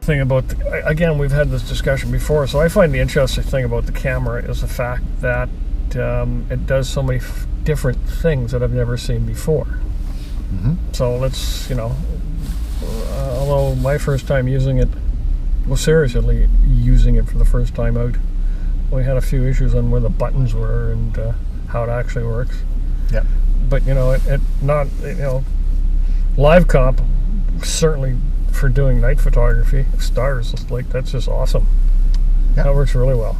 Thing about again, we've had this discussion before, so I find the interesting thing about the camera is the fact that it does so many different things that I've never seen before. So let's, although my first time using it, well, seriously using it for the first time out, we had a few issues on where the buttons were and how it actually works. Yeah. But it not live comp certainly. For doing night photography, stars, like that's just awesome. Yep. That works really well.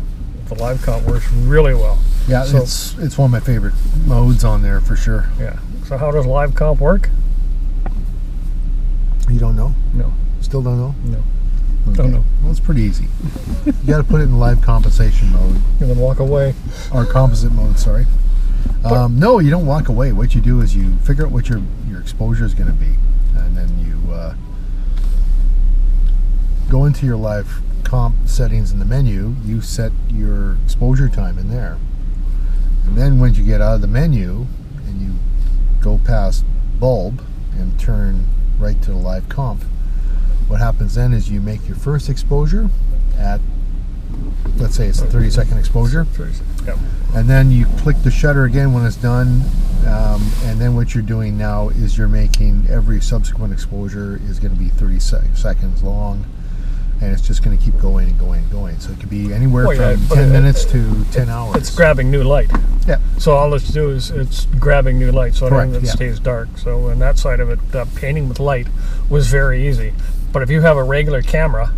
The live comp works really well. Yeah, so, it's one of my favorite modes on there for sure. Yeah. So how does live comp work? You don't know? No. Still don't know? No. Okay. Don't know. Well, it's pretty easy. You got to put it in live compensation mode. And then walk away. Or composite mode, sorry. No, you don't walk away. What you do is you figure out what your exposure is going to be, and then you go into your live comp settings in the menu. You set your exposure time in there, and then when you get out of the menu and you go past bulb and turn right to the live comp, what happens then is you make your first exposure at, let's say it's a 30-second exposure. 30 seconds. Yep. And then you click the shutter again when it's done, and then what you're doing now is you're making every subsequent exposure is going to be 30 seconds long, and it's just going to keep going and going and going. So it could be anywhere from 10 minutes to 10 hours. It's grabbing new light. Yeah. So all it's do is it's grabbing new light, so Correct, it stays dark. So on that side of it, painting with light was very easy. But if you have a regular camera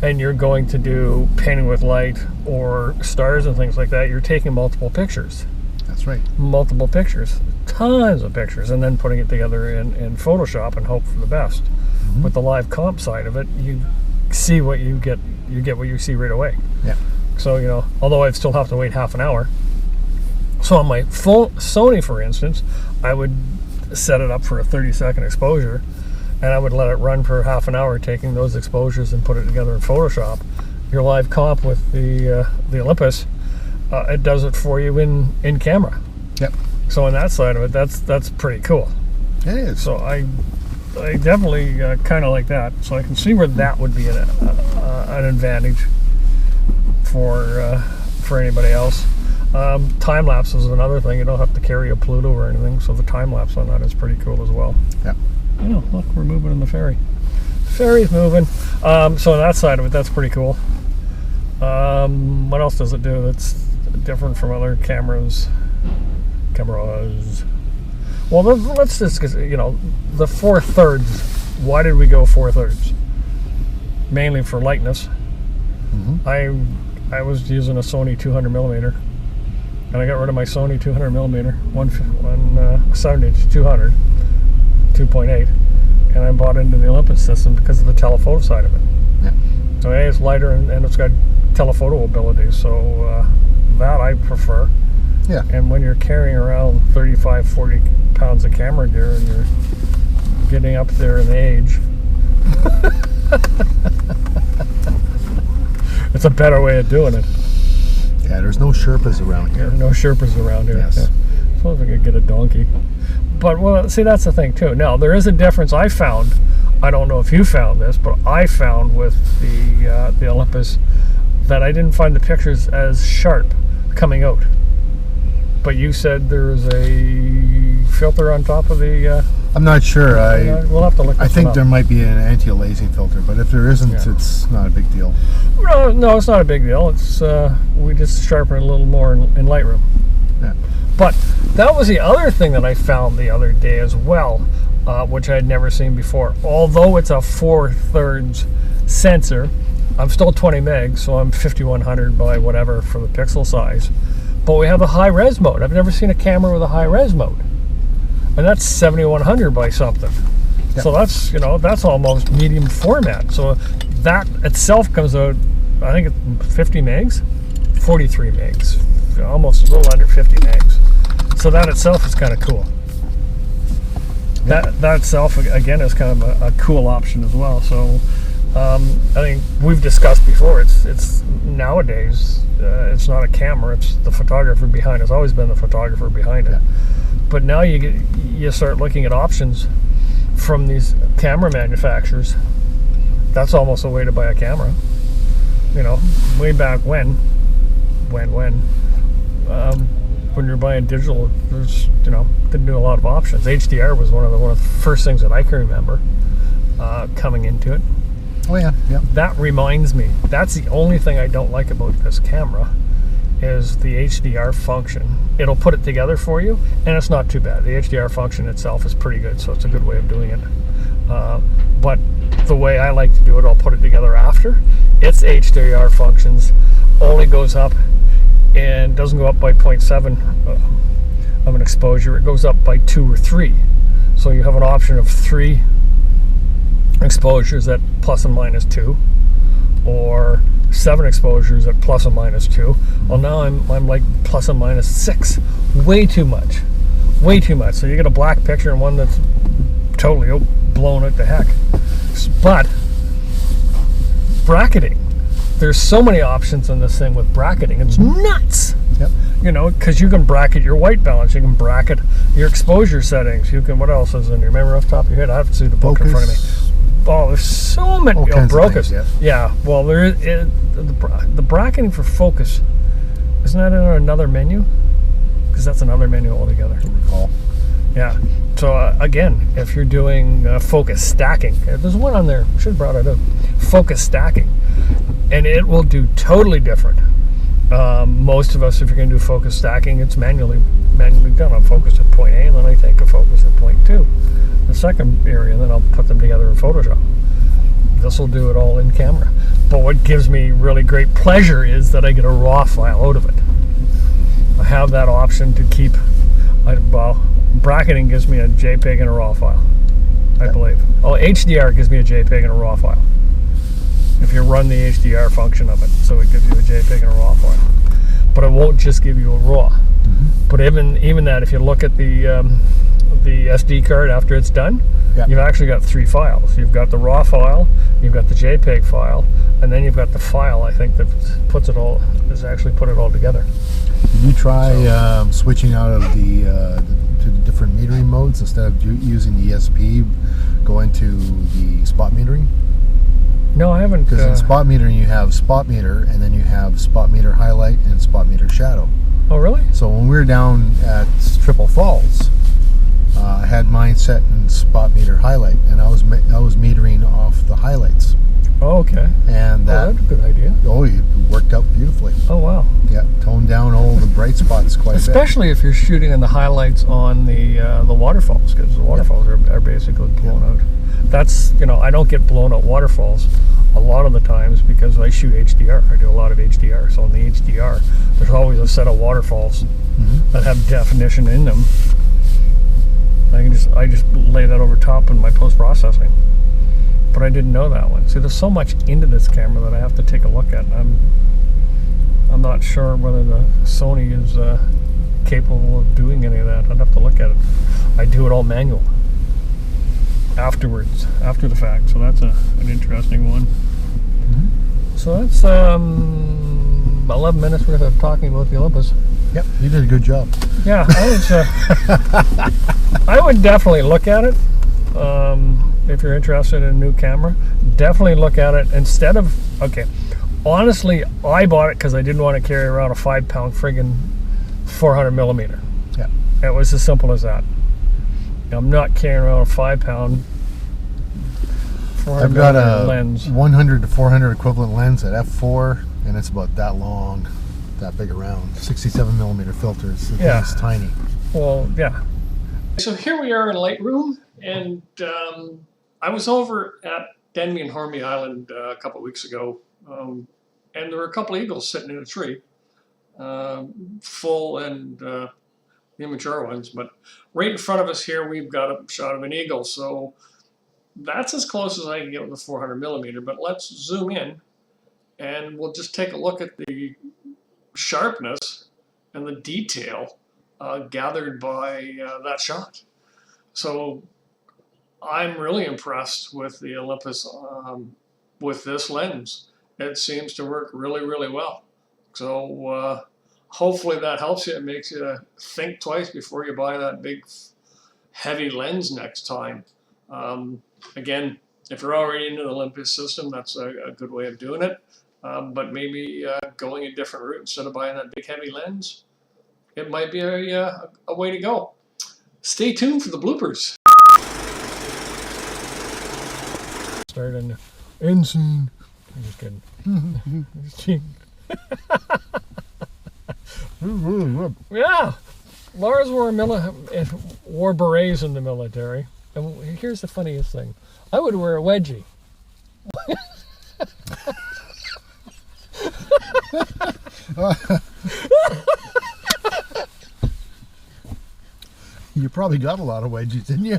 and you're going to do painting with light or stars and things like that, you're taking multiple pictures. That's right. Multiple pictures, tons of pictures, and then putting it together in Photoshop and hope for the best. With the live comp side of it, you see what you get what you see right away. Yeah. So, although I'd still have to wait half an hour. So on my full Sony, for instance, I would set it up for a 30-second exposure, and I would let it run for half an hour, taking those exposures and put it together in Photoshop. Your live comp with the Olympus, it does it for you in camera. Yep. So on that side of it, that's pretty cool. It is. So I definitely kind of like that. So I can see where that would be an advantage for anybody else. Time lapse is another thing. You don't have to carry a Pluto or anything, so the time lapse on that is pretty cool as well. Yeah. Oh, look, we're moving in the ferry. Ferry's moving. So on that side of it, that's pretty cool. What else does it do that's different from other cameras? Well, let's just, the 4/3. Why did we go 4/3? Mainly for lightness. I was using a Sony 200mm, and I got rid of my Sony 200mm, one 7-inch 200, 2.8, and I bought into the Olympus system because of the telephoto side of it. Yeah. So it's lighter and it's got telephoto ability, so that I prefer. Yeah. And when you're carrying around 35, 40 pounds of camera gear and you're getting up there in age, it's a better way of doing it. Yeah, there's no Sherpas around here. No Sherpas around here. Yes. Yeah. I suppose we could get a donkey. But, well, see, that's the thing, too. Now, there is a difference I found. I don't know if you found this, but I found with the Olympus that I didn't find the pictures as sharp coming out. But you said there's a filter on top of the... I'm not sure. We'll have to look this I think up. there might be an anti-aliasing filter, but if there isn't, it's not a big deal. No, it's not a big deal. It's we just sharpen it a little more in Lightroom. Yeah. But that was the other thing that I found the other day as well, which I had never seen before. Although it's a 4/3 sensor, I'm still 20 megs, so I'm 5100 by whatever for the pixel size. But we have a high-res mode. I've never seen a camera with a high-res mode. And that's 7100 by something. Yep. So that's almost medium format. So that itself comes out, I think it's 50 megs, 43 megs, almost a little under 50 megs. So that itself is kind of cool. Yep. That itself again is kind of a cool option as well. So I think we've discussed before. It's nowadays. It's not a camera. It's the photographer behind. It's always been the photographer behind it. But now you start looking at options from these camera manufacturers. That's almost a way to buy a camera. You know, way back when you're buying digital, there's didn't do a lot of options. HDR was one of the first things that I can remember coming into it. Oh yeah, yeah. That reminds me, that's the only thing I don't like about this camera is the HDR function. It'll put it together for you, and it's not too bad. The HDR function itself is pretty good, so it's a good way of doing it. But the way I like to do it, I'll put it together after. Its HDR functions only goes up and doesn't go up by 0.7 of an exposure. It goes up by 2 or 3. So you have an option of 3 exposures at plus and minus 2, or 7 exposures at plus and minus 2. Well, now I'm like plus and minus 6. Way too much. So you get a black picture and one that's totally blown out to heck. But bracketing, there's so many options on this thing with bracketing. It's nuts. Yep. Because you can bracket your white balance, you can bracket your exposure settings, you can, what else is in your memory off the top of your head? I have to see the book in front of me. Oh, there's so many. All kinds of things, yeah. Well, there is the bracketing for focus. Isn't that in another menu? Because that's another menu altogether. I don't recall. Yeah. So again, if you're doing focus stacking, there's one on there. Should have brought it up. Focus stacking, and it will do totally different. Most of us, if you're going to do focus stacking, it's manually done. I'll focus at point A, and then I take a focus at point 2. The second area, and then I'll put them together in Photoshop. This will do it all in camera. But what gives me really great pleasure is that I get a RAW file out of it. I have that option to keep, bracketing gives me a JPEG and a RAW file, I believe. Oh, HDR gives me a JPEG and a RAW file. If you run the HDR function of it, so it gives you a JPEG and a RAW file. But it won't just give you a RAW. Mm-hmm. But even that, if you look at the SD card after it's done, you've actually got 3 files. You've got the RAW file, you've got the JPEG file, and then you've got the file, I think, that puts it all, has actually put it all together. Did you try switching out of to the different metering modes instead of using the ESP, going to the spot metering? No, I haven't. Because in spot metering you have spot meter, and then you have spot meter highlight and spot meter shadow. Oh, really? So when we were down at Triple Falls, I had mine set in spot meter highlight, and I was metering off the highlights. Oh, okay. And that's a good idea. Oh, it worked out beautifully. Oh, wow. Yeah, toned down all the bright spots quite a bit. Especially if you're shooting in the highlights on the waterfalls, because the waterfalls are basically blown out. That's, I don't get blown out waterfalls a lot of the times because I shoot HDR. I do a lot of HDR. So in the HDR, there's always a set of waterfalls that have definition in them. I just lay that over top in my post-processing. But I didn't know that one. See, there's so much into this camera that I have to take a look at. I'm not sure whether the Sony is capable of doing any of that. I'd have to look at it. I do it all manual afterwards, after the fact. So that's an interesting one. So that's 11 minutes worth of talking about the Olympus. Yep, you did a good job. Yeah, I would definitely look at it. If you're interested in a new camera, definitely look at it instead of, honestly, I bought it because I didn't want to carry around a 5-pound friggin' 400 millimeter. Yeah. It was as simple as that. I'm not carrying around a 5-pound 400 I've got a lens. 100 to 400 equivalent lens at f4, and it's about that long, that big around. 67 millimeter filters. It's tiny. Well, yeah. So here we are in Lightroom, and I was over at Denman Island a couple of weeks ago, and there were a couple of eagles sitting in a tree, full and immature ones. But right in front of us here, we've got a shot of an eagle. So that's as close as I can get with a 400 millimeter. But let's zoom in, and we'll just take a look at the sharpness and the detail gathered by that shot. So I'm really impressed with the Olympus with this lens. It seems to work really, really well. So hopefully that helps you. It makes you think twice before you buy that big, heavy lens next time. Again, if you're already into the Olympus system, that's a good way of doing it. But maybe going a different route instead of buying that big, heavy lens, it might be a way to go. Stay tuned for the bloopers. Start an end scene. I'm just kidding. Yeah, Lars wore berets in the military. And here's the funniest thing: I would wear a wedgie. You probably got a lot of wedgies, didn't you?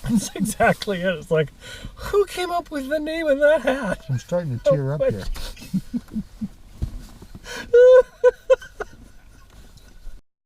That's exactly it. It's like, who came up with the name of that hat? I'm starting to tear up here.